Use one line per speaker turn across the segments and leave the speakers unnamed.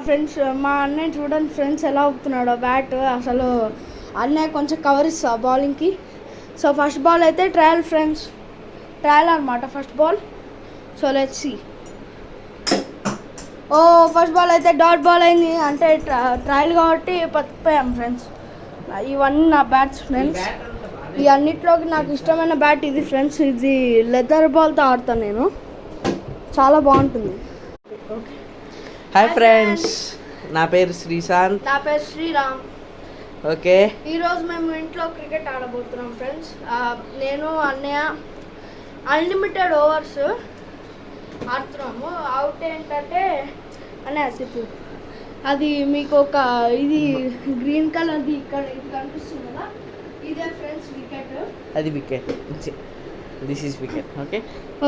Friends మా అన్నయ్య చూడండి ఫ్రెండ్స్ ఎలా ఊపుతున్నాడో బ్యాట్. అసలు అన్నయ్య కొంచెం కవర్ ఇస్తా బౌలింగ్కి. సో ఫస్ట్ బాల్ అయితే ట్రయల్ ఫ్రెండ్స్, ట్రయల్ అనమాట first ball. So let's see. Oh first ball అయితే డాట్ బాల్ అయింది, అంటే ట్రయల్ కాబట్టి పట్టుకుపోయాం ఫ్రెండ్స్. ఇవన్నీ నా బ్యాట్స్ ఫ్రెండ్స్. ఈ అన్నిట్లోకి నాకు ఇష్టమైన బ్యాట్ ఇది ఫ్రెండ్స్. ఇది లెదర్ బాల్తో ఆడతాను నేను, చాలా బాగుంటుంది. ఓకే,
హాయ్ ఫ్రెండ్స్, నా పేరు శ్రీశాంత్.
నా పేరు శ్రీరామ్.
ఓకే,
ఈరోజు మేము ఇంట్లో క్రికెట్ ఆడబోతున్నాం ఫ్రెండ్స్. నేను అన్నయ్య అన్లిమిటెడ్ ఓవర్స్ ఆడుతున్నాము. అవుట్ ఏంటంటే అన్నయ్య తిప్పు, అది మీకు ఒక ఇది గ్రీన్ కలర్ది ఇక్కడ ఇది కనిపిస్తుంది కదా, ఇదే ఫ్రెండ్స్ వికెట్.
అది wicket, this is wicket. Okay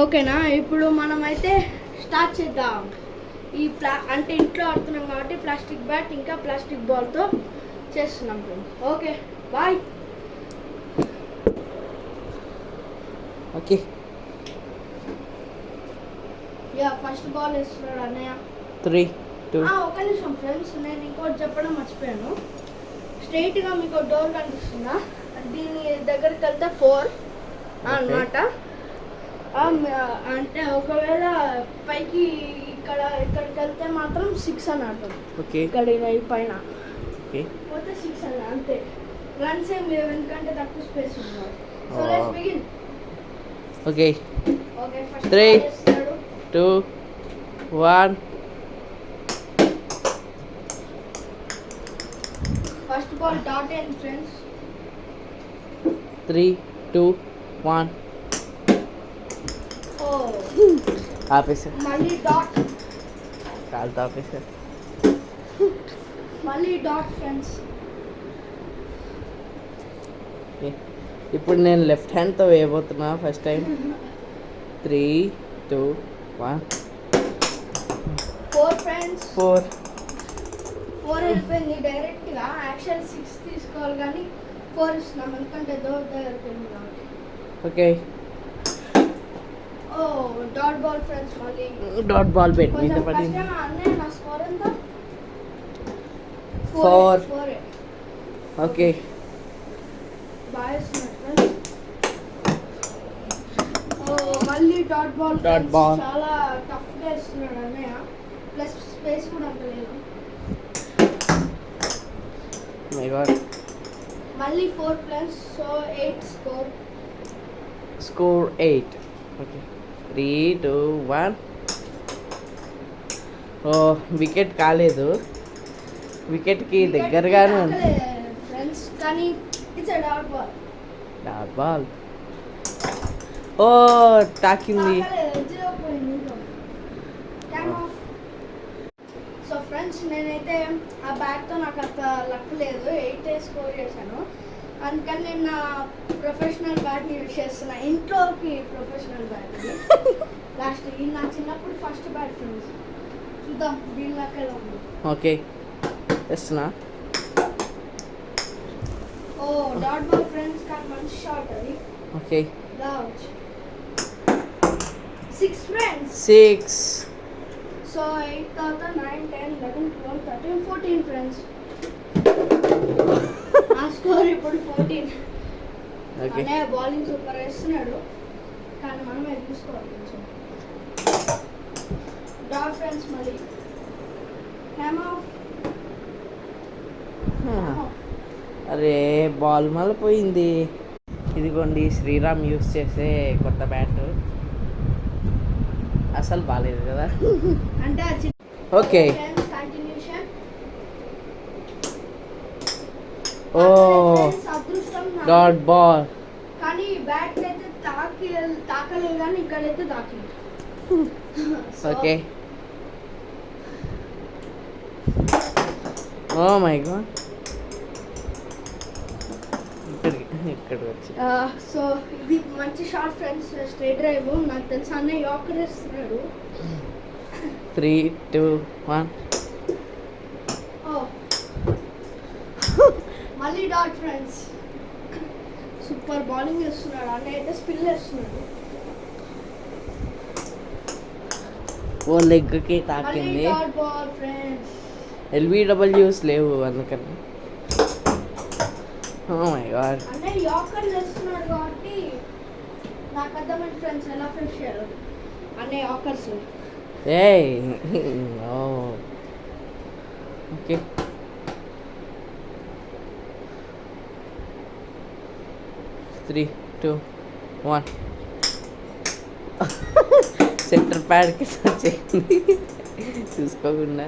ఓకేనా, ఇప్పుడు మనమైతే స్టార్ట్ చేద్దాం. అంటే ఇంట్లో ఆడుతున్నాం కాబట్టి ప్లాస్టిక్ బ్యాట్ ఇంకా ప్లాస్టిక్ బాల్తో చేస్తున్నాం friends. Okay boy.
Okay,
yeah first ball వేస్తున్నాడు అన్నయ్య.
3, 2.
ఒక నిమిషం ఫ్రెండ్స్, నేను ఇంకోటి చెప్పడం మర్చిపోయాను. స్ట్రైట్గా మీకు డోర్ కనిపిస్తుందా, దీని దగ్గరికి వెళ్తే 4 అన్నమాట. అంటే ఒకవేళ పైకి ఇక్కడికి వెళ్తే మాత్రం 6 అని అర్థం.
ఓకే,
ఇక్కడ ఈ పైన
ఓకే,
పోతే 6 అని అంతే. రన్స్ ఏం లేవు ఎందుకంటే తక్కువ స్పేస్ ఉంది. So let's begin.
Okay,
okay first
3, 2, 1.
First ball dot అయింది ఫ్రెండ్స్.
3, 2, 1.
ఓ
ఆపేసా,
మళ్ళీ డాట్,
కాలుతో ఆపేసా.
మళ్ళీ డాట్ ఫ్రెండ్స్.
ఇప్పుడు నేను లెఫ్ట్ హ్యాండ్తో వేయబోతున్నా ఫస్ట్ టైం. 3, 2, 1.
4 ఫ్రెండ్స్.
4.
4 వెళ్ళిపోయింది డైరెక్ట్గా. యాక్చువల్ 6 తీసుకోవాలి కానీ 4 ఇస్తున్నాం ఎందుకంటే డోర్ దగ్గరికి వెళ్ళింది కాబట్టి.
ఓకే,
ఓ డాట్ బాల్ ఫ్రెండ్స్. మళ్ళీ
డాట్ బాల్ పెట్టి
కొంచెం
మీద పడింది.
కష్టం. అన్నయ్య నా స్కోర్ ఎంత?
4.
4.
ఓకే,
బాగా ఇస్తున్నాడు ఫ్రెండ్స్. ఓ మళ్ళీ dot ball
Dot
friends.
ball.
చాలా టఫ్గా ఇస్తున్నాడు అన్నయ్య, ప్లస్ స్పేస్ కూడా అంత లేదు.
My god.
మళ్ళీ 4 plus, so 8 score.
Score 8. Okay, 3, 2, 1. ఓ వికెట్ కాలేదు, వికెట్కి దగ్గరగానే ఉంది.
ఫ్రెండ్స్ కానీ it's dot ball.
Dot ball. ఓ తాకింది.
సో ఫ్రెండ్స్ నేనైతే ఆ బ్యాట్తో నాకు అంత లక్ లేదు, 8 స్కోర్ చేశాను. అందుకని నేను నా ప్రొఫెషనల్ బ్యాట్ని యూజ్ చేస్తున్నా. ఇంట్లోకి ప్రొఫెషనల్ బ్యాట్ లాస్ట్. ఇది నా చిన్నప్పుడు ఫస్ట్ బ్యాట్ ఫ్రెండ్స్. చూద్దాం దీని లక్ ఎలా ఉంది.
ఓకే, చేస్తున్నా.
ఓ డాట్ బాల్ ఫ్రెండ్స్, కానీ మంచి షాట్ అది.
Okay,
Ouch. 6 friends.
6.
So 8 తర్వాత 9, 10, 11, 12, 13, 14 friends. ఆ స్కోర్ ఇప్పుడు 14.
ఓకే,
అనే బౌలింగ్ సూపర్ వేస్తున్నాడు కానీ మనమే చూసుకోవాలి కొంచెం. డాట్ ఫ్రెండ్స్ మళ్ళీ హ్యామ్ ఆఫ్.
అరే బాల్ మళ్ళీ పోయింది. ఇదిగోండి శ్రీరామ్ యూస్ చేసే కొత్త బ్యాట్. అసలు బాగాలేదు కదా.
అంటే
ఓకే,
కంటిన్యూషన్.
ఓ
అదృష్టం
డాట్ బాల్.
కానీ బ్యాట్ అయితే తాకలేదు కానీ ఇక్కడైతే తాకింది.
ఓకే, ఓ మై గాడ్, ఇక్కడికి వచ్చి.
సో ఇది మంచి షార్ట్ ఫ్రెండ్స్. స్ట్రైట్ డ్రైవ్ నాకు తెలుసు అన్నయ్య యార్కర్ వేస్తున్నాడు.
3, 2, 1.
మళ్ళీ డాట్ ఫ్రెండ్స్. సూపర్ బౌలింగ్ వేస్తున్నాడు అన్నయ్య అయితే, స్పిల్ వేస్తున్నాడు.
ఓ లెగ్కి తాకింది.
మళ్ళీ డాట్ బాల్ ఫ్రెండ్స్.
ఎల్బిడబ్ల్యూస్ లేవు అందుకని. Oh my god.
అంటే యాకర్ వేస్తున్నాడు కాబట్టి నాకు అర్థమైన ఫ్రెండ్స్ ఎలా ఫినిష్ చేయాలి అనే యాకర్స్.
ఏయ్ ఓ okay. Three two one. Centre ప్యాడ్కి చేయండి చూసుకోకుండా.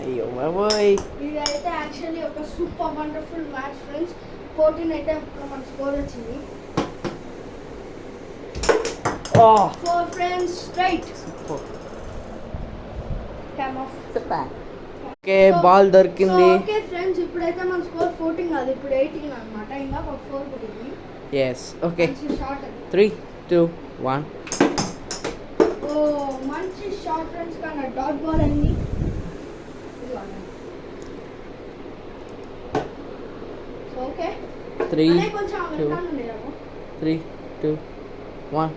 అయ్యో బాబోయ్.
ఇది అయితే యాక్చువల్లీ ఒక సూపర్ వండర్ఫుల్ మ్యాచ్ ఫ్రెండ్స్. 14 అయితే మన స్కోర్ వచ్చింది. 4 friends straight. Cam of.
Okay ball దొరికింది.
ఓకే ఫ్రెండ్స్ ఇప్పుడైతే మన స్కోర్ 14 కాదు, ఇప్పుడు 18 అన్నమాట. ఇంకా ఒక 4 పడింది.
Yes okay.
షాట్
3 2 1.
ఓ మంచి షాట్ ఫ్రెండ్స్. కానీ డాట్ బాల్ అయింది. ఓకే
3
కొంచెం
3 2 1.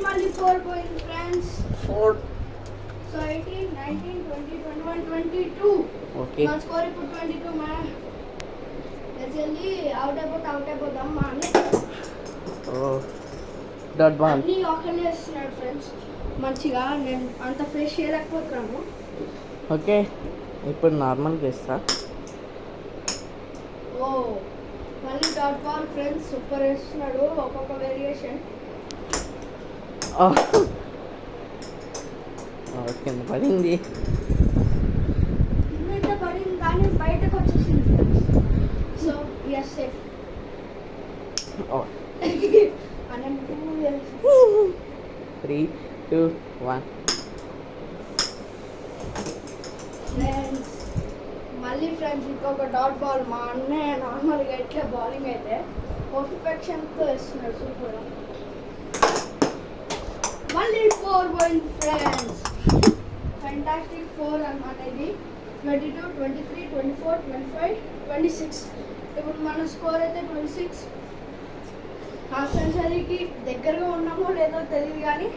మళ్ళీ 4 పోయింది ఫ్రెండ్స్.
4.
సో 18 19 20 21 22.
ఓకే
మన స్కోర్ ఇప్పుడు 22 మ్యాన్. యాక్చువల్లీ అవుట్ అయిపోతాం మా అన్నీ.
ఓ డాట్ బాల్.
అన్నీ ఆకలి వేస్తున్నాడు ఫ్రెండ్స్ మంచిగా. నేను అంత ఫ్రెష్ చేయలేకపోతున్నాను.
ఓకే ఇప్పుడు నార్మల్గా ఇస్తా.
ఓ మళ్ళీ డాట్ బాల్ ఫ్రెండ్స్ సూపర్ వేస్తున్నాడు. ఒక్కొక్క వేరియేషన్.
ఓకే పడింది.
ఇన్నైతే పడింది కానీ బయటకు వచ్చేసింది. So yes safe. అనే
3 2 1.
ఫ్రెండ్స్ మళ్ళీ ఫ్రెండ్స్ ఇంకొక డాట్ బాల్. మా అన్నయ్య నార్మల్గా ఎట్లా బౌలింగ్ అయితే పర్ఫెక్షన్తో వేస్తున్నాడు సూపర్. మళ్ళీ 4 పోయింది ఫ్రెండ్స్. ఫెంటాస్టిక్ 4 అన్నమాట ఇది. 22 23 24 25 26. ఇప్పుడు మన స్కోర్ అయితే 26. హాఫ్ సెంచరీకి దగ్గరగా ఉన్నామో లేదో తెలియదు కానీ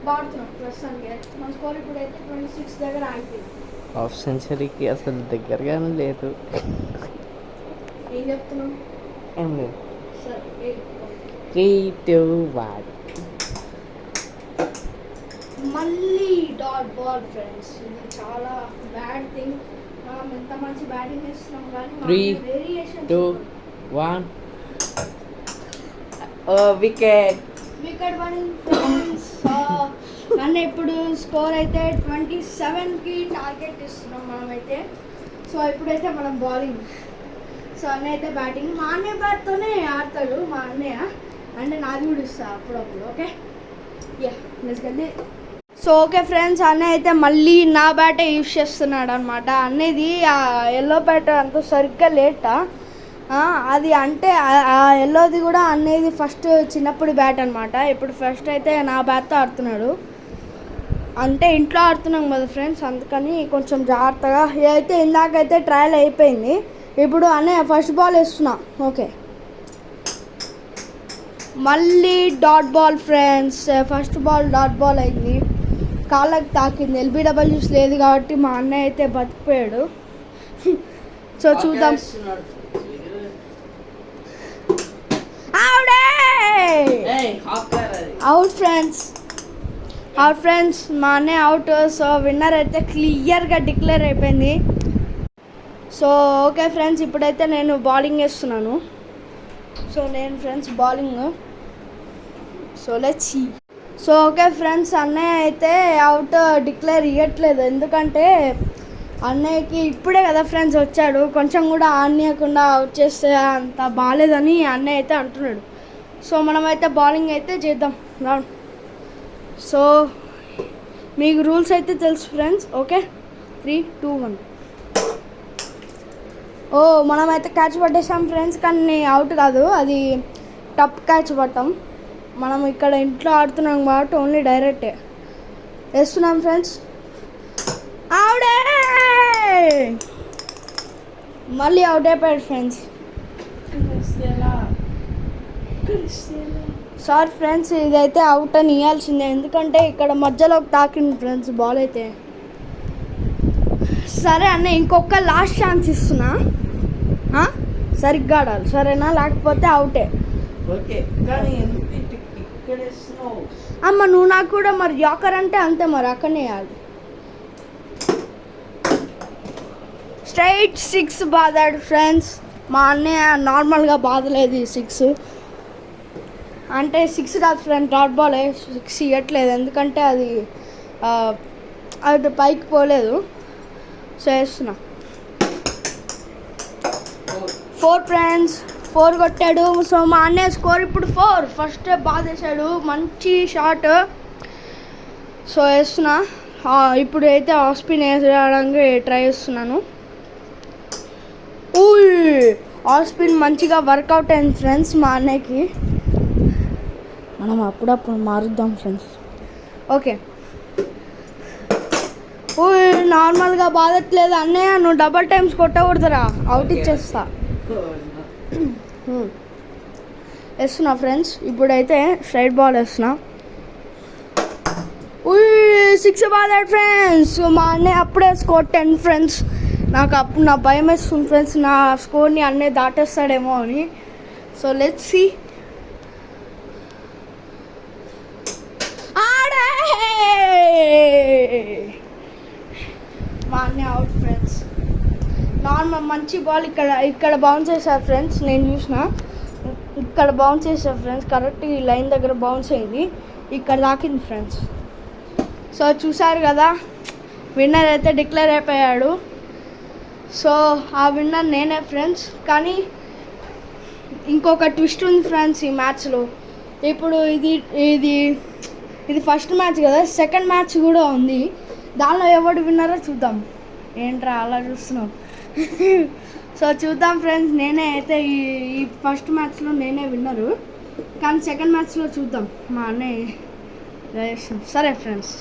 బాడుతున్నాం ప్రస్తుతానికి. మన స్కోర్ ఇప్పుడైతే 26 దగ్గర ఆగిపోయింది.
హాఫ్ సెంచరీకి అసలు దగ్గరగానే లేదు.
ఏం చెప్తున్నాం?
ఏం లేదు.
సరే
3 2 1.
మళ్ళీ డాట్ బాల్ ఫ్రెండ్స్. ఇది చాలా బ్యాడ్ థింగ్. మనం ఎంత మంచి బ్యాటింగ్ చేస్తున్నాం కానీ
3
వేరియేషన్
2 1. ఓ వికెట్.
వికెట్ పడింది ఫ్రెండ్స్. అన్న ఇప్పుడు స్కోర్ అయితే 27కి టార్గెట్ ఇస్తున్నాం మనమైతే. సో ఇప్పుడైతే మనం బౌలింగ్. సో అన్నయ్య అయితే బ్యాటింగ్. మా అన్నయ్య బ్యాట్తోనే ఆడతాడు మా అన్నయ్య. అంటే నాది కూడా ఇస్తా అప్పుడప్పుడు. Okay yeah let's get. So okay friends అన్నయ్య అయితే మళ్ళీ నా బ్యాటే యూజ్ చేస్తున్నాడు అనమాట. అన్నది ఆ ఎల్లో బ్యాట్ అంత సరిగ్గా లేటా అది. అంటే ఆ ఎల్లోది కూడా అన్నది ఫస్ట్ చిన్నప్పుడు బ్యాట్ అనమాట. ఇప్పుడు ఫస్ట్ అయితే నా బ్యాట్తో ఆడుతున్నాడు. అంటే ఇంట్లో ఆడుతున్నాం కదా ఫ్రెండ్స్, అందుకని కొంచెం జాగ్రత్తగా. ఇదైతే ఇందాకైతే ట్రయల్ అయిపోయింది. ఇప్పుడు అన్నయ్య ఫస్ట్ బాల్ వేస్తున్నా. ఓకే మళ్ళీ dot ball friends. First ball dot ball అయింది. కాళ్ళకి తాకింది. ఎల్బిడబ్ల్యూస్ లేదు కాబట్టి మా అన్నయ్య అయితే బతికిపోయాడు. సో చూద్దాం. Out friends. మా అన్నయ్య అవుట్. సో విన్నర్ అయితే క్లియర్గా డిక్లేర్ అయిపోయింది. సో ఓకే ఫ్రెండ్స్ ఇప్పుడైతే నేను బౌలింగ్ వేస్తున్నాను. సో నేను friends bowling. So let's see. So okay friends అన్నయ్య అయితే అవుట్ డిక్లేర్ ఇవ్వట్లేదు. ఎందుకంటే అన్నయ్యకి ఇప్పుడే కదా ఫ్రెండ్స్ వచ్చాడు. కొంచెం కూడా ఆడనీయకుండా అవుట్ చేస్తే అంత బాగాలేదని అన్నయ్య అయితే అంటున్నాడు. సో మనమైతే బౌలింగ్ అయితే చేద్దాం. సో మీకు రూల్స్ అయితే తెలుసు ఫ్రెండ్స్. ఓకే 3 2 1. ఓ మనమైతే క్యాచ్ పట్టేసాం ఫ్రెండ్స్. కానీ అవుట్ కాదు, అది టప్ క్యాచ్ పట్టాం. మనం ఇక్కడ ఇంట్లో ఆడుతున్నాం కాబట్టి ఓన్లీ డైరెక్టే వేస్తున్నాం ఫ్రెండ్స్. అవుడే మళ్ళీ అవుట్ అయిపోయాడు ఫ్రెండ్స్. సారీ ఫ్రెండ్స్, ఇదైతే అవుట్ అని ఇవ్వాల్సిందే, ఎందుకంటే ఇక్కడ మధ్యలో తాకింది ఫ్రెండ్స్ బాల్ అయితే. సరే అన్న, ఇంకొక లాస్ట్ ఛాన్స్ ఇస్తున్నా, సరిగ్గా ఆడాలి సరేనా, లేకపోతే అవుటే.
ఓకే కానీ ఎందుకు ఇక్కడ వేస్తున్నావు?
అమ్మ నువ్వు నాకు కూడా మరి జాకర్ అంటే అంతే, మరి అక్కడనే వేయాలి. స్ట్రైట్ 6 బాదాడు ఫ్రెండ్స్. మా అన్నయ్య నార్మల్గా బాధలేదు ఈ 6 అంటే 6 కాదు ఫ్రెండ్, డాట్ బాల్ 6 ఇవ్వట్లేదు, ఎందుకంటే అది పైకి పోలేదు. సో వేస్తున్నా 4 ఫ్రెండ్స్, 4 కొట్టాడు. సో మా అన్నయ్య స్కోర్ ఇప్పుడు 4. ఫస్ట్ బాల్ వేసాడు, మంచి షాట్. సో వేస్తున్నా, ఇప్పుడు అయితే ఆఫ్ స్పిన్ వేయడానికి ట్రై చేస్తున్నాను. ఆఫ్ స్పిన్ మంచిగా వర్కౌట్ అయింది ఫ్రెండ్స్ మా అన్నయ్యకి. మనం అప్పుడప్పుడు మారుద్దాం ఫ్రెండ్స్. ఓకే, నార్మల్గా బాధట్లేదు అన్నయ్య, నువ్వు డబల్ టైమ్స్ కొట్టకూడదురా, అవుట్ ఇచ్చేస్తా. వేస్తున్నా ఫ్రెండ్స్, ఇప్పుడైతే స్ట్రైట్ బాల్ వేస్తున్నా. 6 బాల్ ఫ్రెండ్స్. మా అన్నయ్య అప్పుడే స్కోర్ 10 ఫ్రెండ్స్. నాకు అప్పుడు నా భయం వేస్తుంది ఫ్రెండ్స్, నా స్కోర్ని అన్నయ్య దాటేస్తాడేమో అని. So let's see. మా అన్నయ్య అవుట్ ఫ్రెండ్స్. నార్మల్ మంచి బాల్ ఇక్కడ బౌన్స్ చేశారు ఫ్రెండ్స్, నేను చూసిన ఇక్కడ బౌన్స్ చేశారు ఫ్రెండ్స్, కరెక్ట్ ఈ లైన్ దగ్గర బౌన్స్ అయింది, ఇక్కడ తాకింది ఫ్రెండ్స్. సో చూసారు కదా, విన్నర్ అయితే డిక్లేర్ అయిపోయాడు. సో ఆ విన్నర్ నేనే ఫ్రెండ్స్. కానీ ఇంకొక ట్విస్ట్ ఉంది ఫ్రెండ్స్ ఈ మ్యాచ్లో. ఇప్పుడు ఇది ఫస్ట్ మ్యాచ్ కదా, సెకండ్ మ్యాచ్ కూడా ఉంది, దానిలో ఎవడు విన్నారో చూద్దాం. ఏంట్రా అలా చూస్తున్నావు? సో చూద్దాం ఫ్రెండ్స్, నేనే అయితే ఈ ఫస్ట్ మ్యాచ్లో నేనే విన్నరు, కానీ సెకండ్ మ్యాచ్లో చూద్దాం మా అన్నయ్య. సరే ఫ్రెండ్స్.